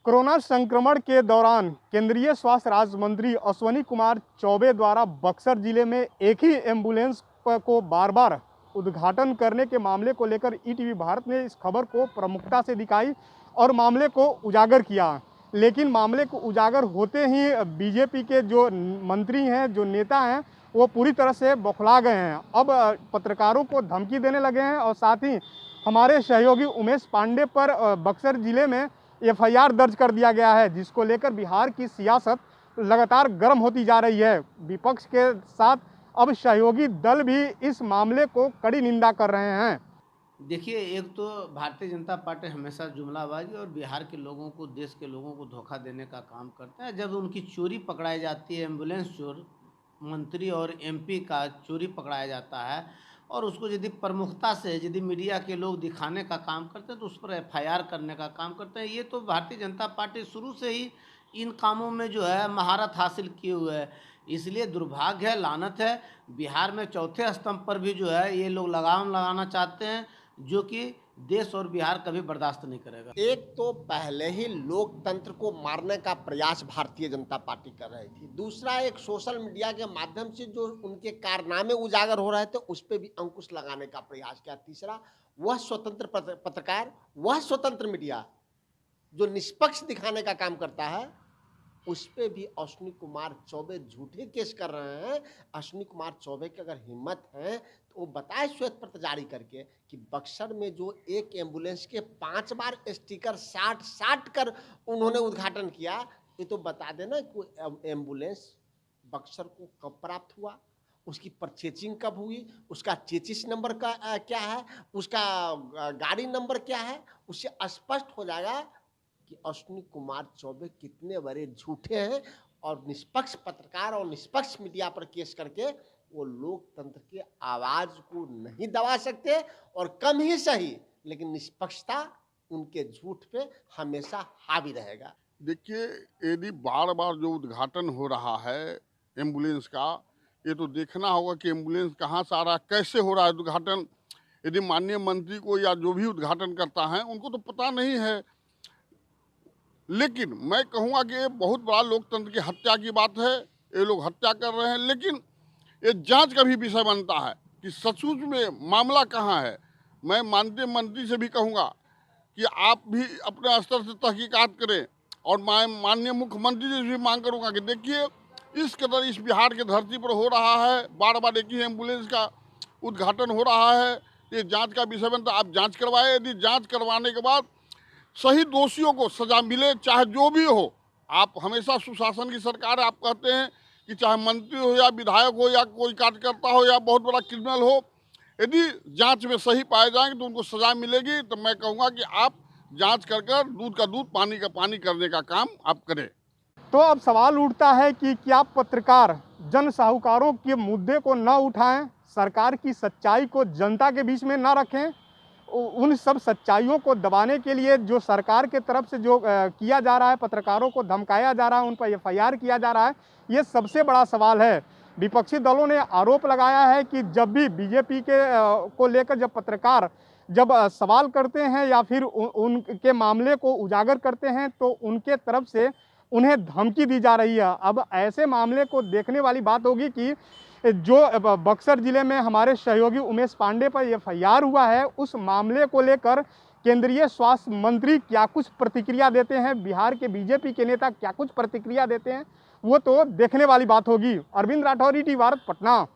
Corona संक्रमण के दौरान केंद्रीय स्वास्थ्य राज्य मंत्री अश्विनी कुमार चौबे द्वारा बक्सर जिले में एक ही एम्बुलेंस को बार बार उद्घाटन करने के मामले को लेकर ईटीवी भारत ने इस खबर को प्रमुखता से दिखाई और मामले को उजागर किया। लेकिन मामले को उजागर होते ही बीजेपी के जो मंत्री हैं, जो नेता हैं, वो पूरी तरह से बौखला गए हैं। अब पत्रकारों को धमकी देने लगे हैं और साथ ही हमारे सहयोगी उमेश पांडे पर बक्सर जिले में एफआईआर दर्ज कर दिया गया है, जिसको लेकर बिहार की सियासत लगातार गर्म होती जा रही है। विपक्ष के साथ अब सहयोगी दल भी इस मामले को कड़ी निंदा कर रहे हैं। देखिए, एक तो भारतीय जनता पार्टी हमेशा जुमलाबाजी और बिहार के लोगों को, देश के लोगों को धोखा देने का काम करता है। जब उनकी चोरी पकड़ाई जाती है, एम्बुलेंस चोर, मंत्री और एमपी का चोरी पकड़ाया जाता है और उसको यदि प्रमुखता से यदि मीडिया के लोग दिखाने का काम करते हैं तो उस पर एफआईआर करने का काम करते हैं। ये तो भारतीय जनता पार्टी शुरू से ही इन कामों में जो है महारत हासिल किए हुए है। इसलिए दुर्भाग्य है, लानत है, बिहार में चौथे स्तंभ पर भी जो है ये लोग लगाम लगाना चाहते हैं, जो कि देश और बिहार कभी बर्दाश्त नहीं करेगा। एक तो पहले ही लोकतंत्र को मारने का प्रयास भारतीय जनता पार्टी कर रही थी। दूसरा, एक सोशल मीडिया के माध्यम से जो उनके कारनामे उजागर हो रहे थे उस पर भी अंकुश लगाने का प्रयास किया। तीसरा, वह स्वतंत्र पत्रकार, वह स्वतंत्र मीडिया जो निष्पक्ष दिखाने का काम करता है, उस पर भी अश्विनी कुमार चौबे झूठे केस कर रहे हैं। अश्विनी कुमार चौबे की अगर हिम्मत है तो वो बताए श्वेत पत्र जारी करके कि बक्सर में जो एक एम्बुलेंस के 5 बार स्टिकर साट कर उन्होंने उद्घाटन किया, ये तो बता देना कि एम्बुलेंस बक्सर को कब प्राप्त हुआ, उसकी परचेजिंग कब हुई, उसका चेचिस नंबर का क्या है, उसका गाड़ी नंबर क्या है। उससे स्पष्ट हो जाएगा कि अश्विनी कुमार चौबे कितने बड़े झूठे हैं और निष्पक्ष पत्रकार और निष्पक्ष मीडिया पर केस करके वो लोकतंत्र के आवाज को नहीं दबा सकते। और कम ही सही, लेकिन निष्पक्षता उनके झूठ पे हमेशा हावी रहेगा। देखिए, यदि बार बार जो उद्घाटन हो रहा है एम्बुलेंस का, ये तो देखना होगा कि एम्बुलेंस कहाँ से आ रहा है, कैसे हो रहा है उद्घाटन। यदि माननीय मंत्री को या जो भी उद्घाटन करता है उनको तो पता नहीं है। लेकिन मैं कहूँगा कि ये बहुत बड़ा लोकतंत्र की हत्या की बात है। ये लोग हत्या कर रहे हैं, लेकिन ये जांच का भी विषय बनता है कि सचमुच में मामला कहाँ है। मैं माननीय मंत्री से भी कहूँगा कि आप भी अपने स्तर से तहकीकात करें और मैं माननीय मुख्यमंत्री से भी मांग करूँगा कि देखिए, इस कदर इस बिहार के धरती पर हो रहा है, बार बार एक ही एम्बुलेंस का उद्घाटन हो रहा है, ये जाँच का विषय बनता है। आप जाँच करवाए, यदि जाँच करवाने के बाद सही दोषियों को सजा मिले, चाहे जो भी हो। आप हमेशा सुशासन की सरकार है। आप कहते हैं कि चाहे मंत्री हो या विधायक हो या कोई कार्यकर्ता हो या बहुत बड़ा क्रिमिनल हो, यदि जांच में सही पाए जाएंगे तो उनको सजा मिलेगी। तो मैं कहूँगा कि आप जांच कर दूध का दूध, पानी का पानी करने का काम आप करें। तो अब सवाल उठता है कि क्या पत्रकार जन साहूकारों के मुद्दे को न उठाएं, सरकार की सच्चाई को जनता के बीच में न रखें। उन सब सच्चाइयों को दबाने के लिए जो सरकार के तरफ से जो किया जा रहा है, पत्रकारों को धमकाया जा रहा है, उन पर एफआईआर किया जा रहा है, ये सबसे बड़ा सवाल है। विपक्षी दलों ने आरोप लगाया है कि जब भी बीजेपी के को लेकर जब पत्रकार सवाल करते हैं या फिर उनके मामले को उजागर करते हैं तो उनके तरफ से उन्हें धमकी दी जा रही है। अब ऐसे मामले को देखने वाली बात होगी कि जो बक्सर जिले में हमारे सहयोगी उमेश पांडे पर एफआईआर हुआ है, उस मामले को लेकर केंद्रीय स्वास्थ्य मंत्री क्या कुछ प्रतिक्रिया देते हैं, बिहार के बीजेपी के नेता क्या कुछ प्रतिक्रिया देते हैं, वो तो देखने वाली बात होगी। अरविंद राठौर, ईटीवी भारत, पटना।